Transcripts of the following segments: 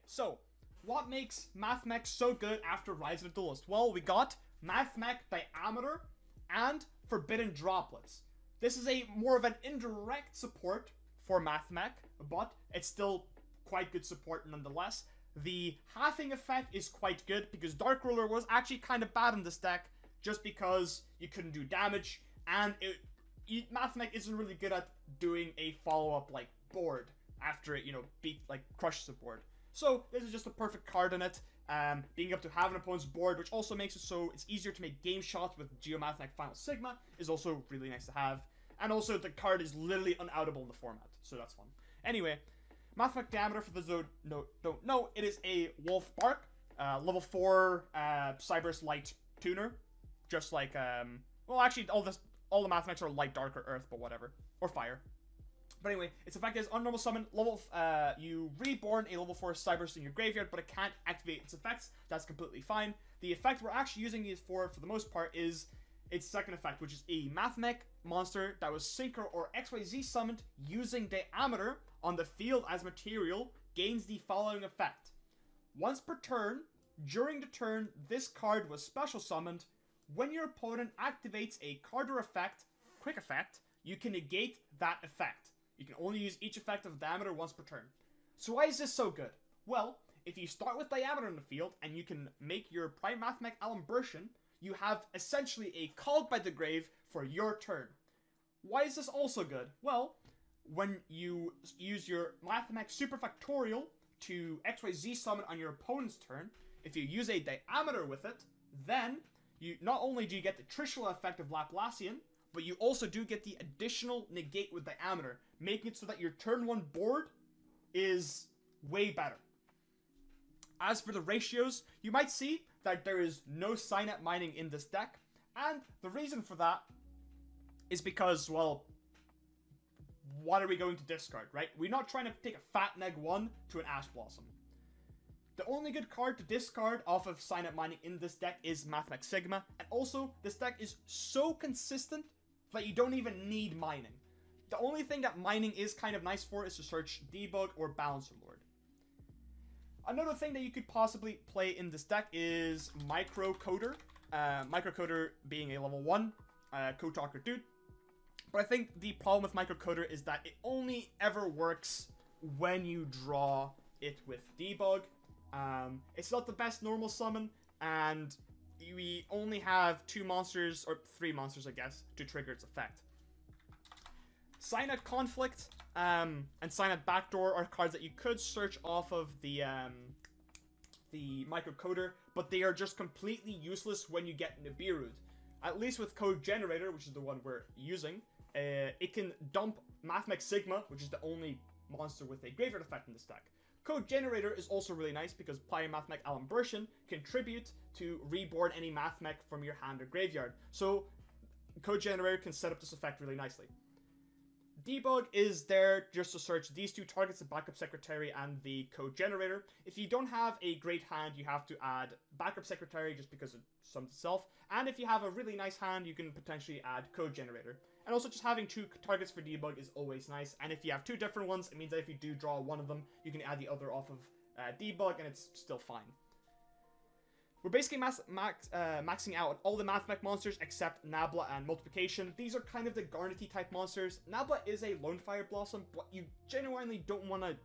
so what makes Mathmech so good after Rise of the Duelist? Well, we got Mathmech Diameter and Forbidden Droplets. This is a more of an indirect support for Mathmech, but it's still quite good support nonetheless. The halving effect is quite good because Dark Ruler was actually kind of bad in this deck just because you couldn't do damage, and Mathmech isn't really good at doing a follow-up like board after it, crushes the board. So this is just a perfect card in it. Being able to have an opponent's board, which also makes it so it's easier to make game shots with Geomathmech Final Sigma, is also really nice to have. And also the card is literally unoutable in the format, so that's fun. Anyway, Mathmech Diameter, for those who don't know, it is a Wolf Bark, level 4 Cyberse Light Tuner. Just like, well, actually, all the Mathmechs are Light, Dark, or Earth, but whatever. Or Fire. But anyway, its effect is unnormal summon. You reborn a level 4 Cyberse in your graveyard, but it can't activate its effects. That's completely fine. The effect we're actually using it for the most part, is its second effect, which is a Mathmech monster that was Synchro or XYZ summoned using Diameter on the field as material gains the following effect. Once per turn, during the turn this card was special summoned, when your opponent activates a card or effect, quick effect, you can negate that effect. You can only use each effect of Diameter once per turn. So why is this so good? Well, if you start with Diameter in the field and you can make your Prime Mathmech Alimbertion, you have essentially a Called by the Grave for your turn. Why is this also good? Well, when you use your Mathmech Superfactorial to XYZ summon on your opponent's turn, if you use a Diameter with it, then you not only do you get the Trishula effect of Laplacian, but you also do get the additional negate with Diameter, making it so that your turn 1 board is way better. As for the ratios, you might see that there is no Signet mining in this deck, and the reason for that is because, well, what are we going to discard, right? We're not trying to take a fat neg 1 to an Ash Blossom. The only good card to discard off of Signet mining in this deck is Mathmech Sigma, and also, this deck is so consistent that you don't even need mining. The only thing that mining is kind of nice for is to search Debug or Balancer Lord. Another thing that you could possibly play in this deck is Microcoder. Microcoder being a level 1 Code Talker dude. But I think the problem with Microcoder is that it only ever works when you draw it with Debug. It's not the best normal summon, and we only have 2 monsters, or 3 monsters I guess, to trigger its effect. Signet Conflict and Signet Backdoor are cards that you could search off of the Microcoder, but they are just completely useless when you get Nibiru'd. At least with Code Generator, which is the one we're using, it can dump Mathmech Sigma, which is the only monster with a graveyard effect in this deck. Code Generator is also really nice because playing Mathmech Alimbertion contribute to reborn any Mathmech from your hand or graveyard. So Code Generator can set up this effect really nicely. Debug is there just to search these 2 targets, the Backup Secretary and the Code Generator. If you don't have a great hand, you have to add Backup Secretary just because it sums itself. And if you have a really nice hand, you can potentially add Code Generator. And also just having 2 targets for Debug is always nice. And if you have 2 different ones, it means that if you do draw one of them, you can add the other off of Debug and it's still fine. We're basically maxing out all the Mathmech monsters except Nabla and Multiplication. These are kind of the Garnety type monsters. Nabla is a Lone Fire Blossom, but you genuinely don't want to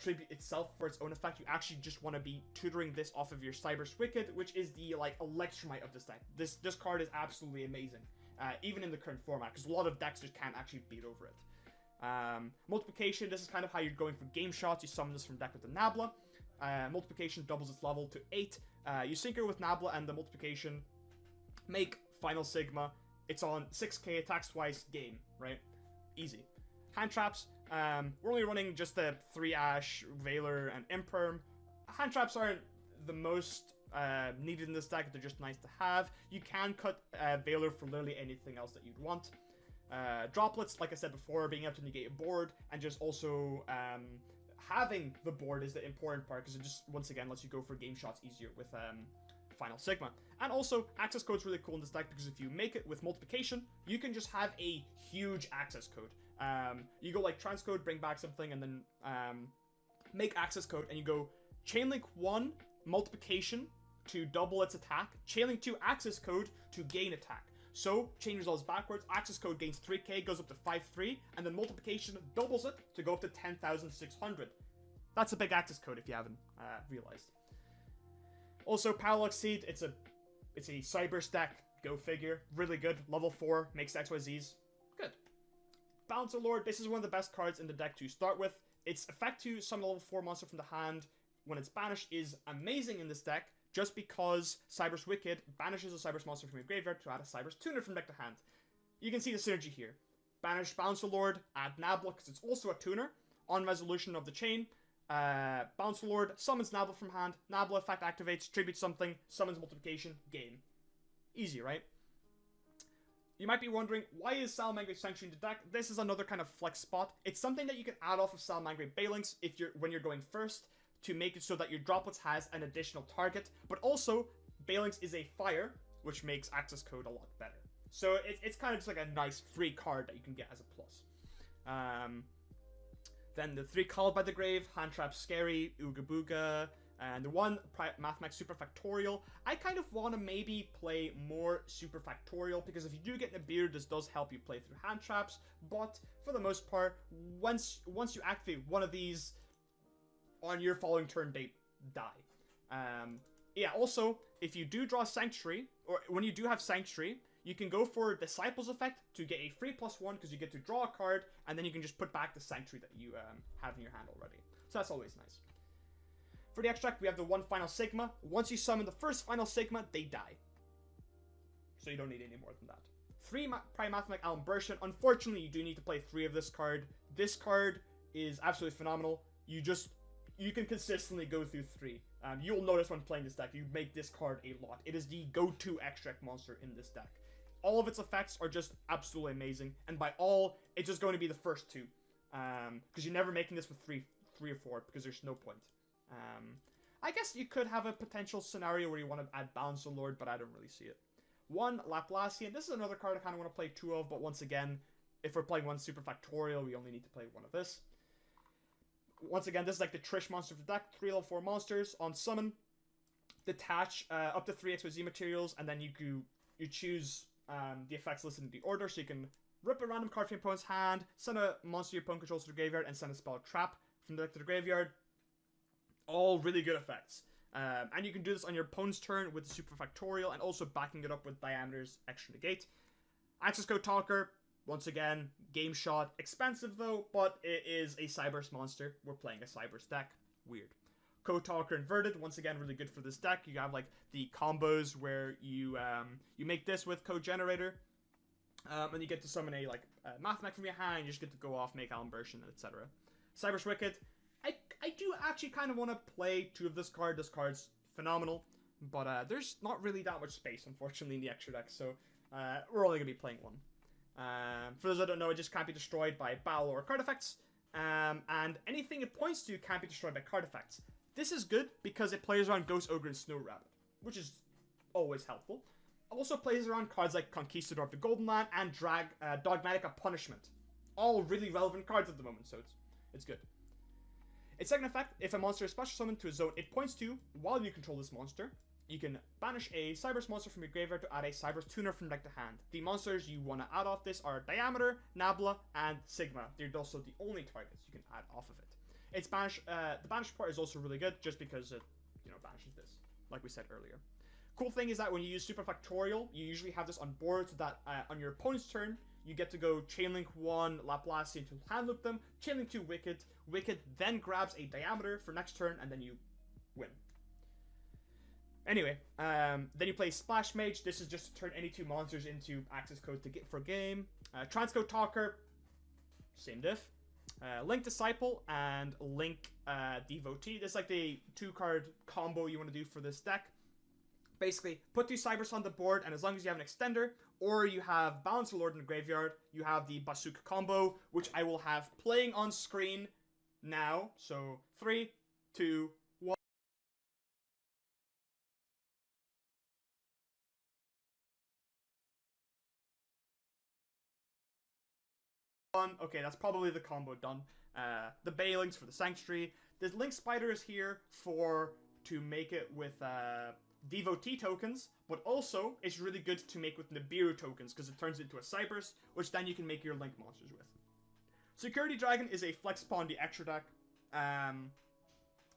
tribute itself for its own effect. You actually just want to be tutoring this off of your Cyberse Wicked, which is the Electromite of this deck. This card is absolutely amazing, even in the current format, because a lot of decks just can't actually beat over it. Multiplication, this is kind of how you're going for game shots. You summon this from deck with the Nabla. Multiplication doubles its level to 8. You synchro with Nabla and the Multiplication, make Final Sigma. It's on 6k, attacks twice, game, right? Easy. Hand traps, we're only running just the 3 Ash, Veiler, and Imperm. Hand traps aren't the most needed in this deck, they're just nice to have. You can cut Veiler for literally anything else that you'd want. Droplets, like I said before, being able to negate a board, and just also having the board is the important part, because it just, once again, lets you go for game shots easier with Final Sigma. And also, access code's really cool in this deck, because if you make it with Multiplication, you can just have a huge access code. You go like transcode, bring back something, and then make access code, and you go Chainlink 1, multiplication to double its attack. Chainlink 2, access code to gain attack. So, chain resolves backwards, access code gains 3k, goes up to 5-3, and then multiplication doubles it to go up to 10,600. That's a big access code if you haven't realized. Also, Parallax Seed, it's a cyber stack, go figure, really good, level 4, makes XYZs, good. Bouncer Lord, this is one of the best cards in the deck to start with. Its effect to summon a level 4 monster from the hand when it's banished is amazing in this deck, just because Cyber's Wicked banishes a Cyber's monster from your graveyard to add a Cyber's Tuner from deck to hand. You can see the synergy here. Banish Bouncer Lord, add Nabla, because it's also a tuner. On resolution of the chain, Bouncer Lord summons Nabla from hand, Nabla effect activates, tributes something, summons multiplication, game. Easy, right? You might be wondering, why is Salamangreat Sanctuary in the deck? This is another kind of flex spot. It's something that you can add off of Salamangreat Balinks when you're going first, to make it so that your droplets has an additional target, but also Balinks is a fire, which makes access code a lot better. So it's kind of just like a nice free card that you can get as a plus. Then the 3 Called by the Grave, Hand Trap Scary, Ooga Booga, and the 1 Mathmech Super Factorial. I kind of want to maybe play more Super Factorial, because if you do get Nibiru, this does help you play through hand traps, but for the most part, once you activate one of these, on your following turn, they die. Yeah, also, if you do draw Sanctuary, or when you do have Sanctuary, you can go for Disciples effect to get a free +1, because you get to draw a card, and then you can just put back the Sanctuary that you have in your hand already. So that's always nice. For the extract, we have the 1 Final Sigma. Once you summon the first Final Sigma, they die. So you don't need any more than that. 3 Prime Mathmech Alan Bershan. Unfortunately, you do need to play 3 of this card. This card is absolutely phenomenal. You can consistently go through 3. You'll notice when playing this deck, you make this card a lot. It is the go-to extract monster in this deck. All of its effects are just absolutely amazing, and by all, it's just going to be the first 2. Because you're never making this with 3 or 4, because there's no point. I guess you could have a potential scenario where you want to add Bouncer Lord, but I don't really see it. 1 Laplacian. This is another card I kind of want to play 2 of, but once again, if we're playing 1 Super Factorial, we only need to play 1 of this. Once again, this is like the Trish monster of the deck. 3 level 4 monsters on summon. Detach up to 3 XYZ materials, and then you choose the effects listed in the order, so you can rip a random card from your opponent's hand, send a monster your opponent controls to the graveyard, and send a spell trap from the deck to the graveyard. All really good effects. And you can do this on your opponent's turn with the Super Factorial, and also backing it up with Diameter's extra negate. Access Code Talker. Once again, game shot. Expensive though, but it is a Cyber's monster. We're playing a Cyber's deck. Weird. Code Talker Inverted. Once again, really good for this deck. You have like the combos where you make this with Code Generator. And you get to summon a Mathmech from your hand. You just get to go off, make Alan Bershan, etc. Cyber's Wicked. I do actually kind of want to play 2 of this card. This card's phenomenal. But there's not really that much space, unfortunately, in the extra deck. So we're only going to be playing 1. For those that don't know, it just can't be destroyed by battle or card effects, and anything it points to can't be destroyed by card effects. This is good because it plays around Ghost Ogre and Snow Rabbit, which is always helpful. Also plays around cards like Conquistador of the Golden Land and Dogmatica Punishment. All really relevant cards at the moment, so it's good. Its second effect, if a monster is special summoned to a zone it points to while you control this monster, you can banish a Cyber's monster from your graveyard to add a Cyber's Tuner from deck to hand. The monsters you want to add off this are Diameter, Nabla, and Sigma. They're also the only targets you can add off of it. Its the banish part is also really good, just because it, banishes this, like we said earlier. Cool thing is that when you use Super Factorial, you usually have this on board, so that on your opponent's turn, you get to go Chainlink 1 Laplacian to hand loop them, Chainlink 2 Wicked, Wicked then grabs a Diameter for next turn, and then you win. Anyway, then you play Splash Mage. This is just to turn any 2 monsters into access code to get for game. Transcode Talker, same diff. Link Disciple and Link Devotee. This is like the 2-card combo you want to do for this deck. Basically, put 2 Cybers on the board, and as long as you have an extender, or you have Balancer Lord in the graveyard, you have the Bazooka combo, which I will have playing on screen now. So, 3, 2, 1. Okay, that's probably the combo done. The Bailings for the Sanctuary, The Link Spider is here to make it with Devotee tokens, but also it's really good to make with Nibiru tokens because it turns it into a Cyberse, which then you can make your Link monsters with. Security Dragon is a flex pawn the extra deck.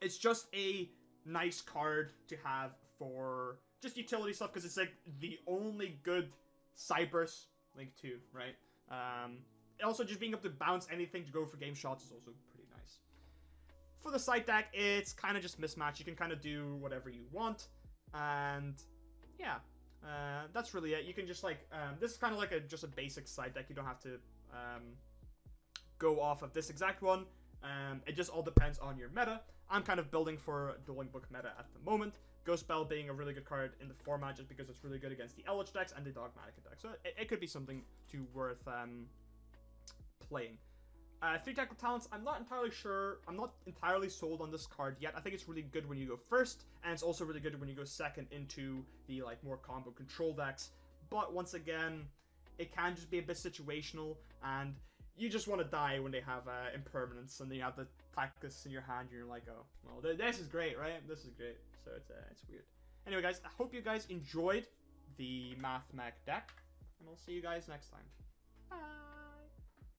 It's just a nice card to have for just utility stuff because it's like the only good Cyberse Link 2, right? Also, just being able to bounce anything to go for game shots is also pretty nice. For the side deck, it's kind of just mismatch. You can kind of do whatever you want. And yeah, that's really it. You can just like, this is kind of like just a basic side deck. You don't have to go off of this exact one. It just all depends on your meta. I'm kind of building for Dueling Book meta at the moment. Ghost Bell being a really good card in the format just because it's really good against the Eldritch decks and the Dogmatic deck. So it could be something worth playing. 3 Tactical Talents, I'm not entirely sure. I'm not entirely sold on this card yet. I think it's really good when you go first, and it's also really good when you go second into the like more combo control decks. But once again, it can just be a bit situational, and you just want to die when they have impermanence, and then you have the Tactics in your hand, and you're like, oh, well, this is great, right? This is great. So it's weird. Anyway, guys, I hope you guys enjoyed the Mathmech deck, and I'll see you guys next time. Bye!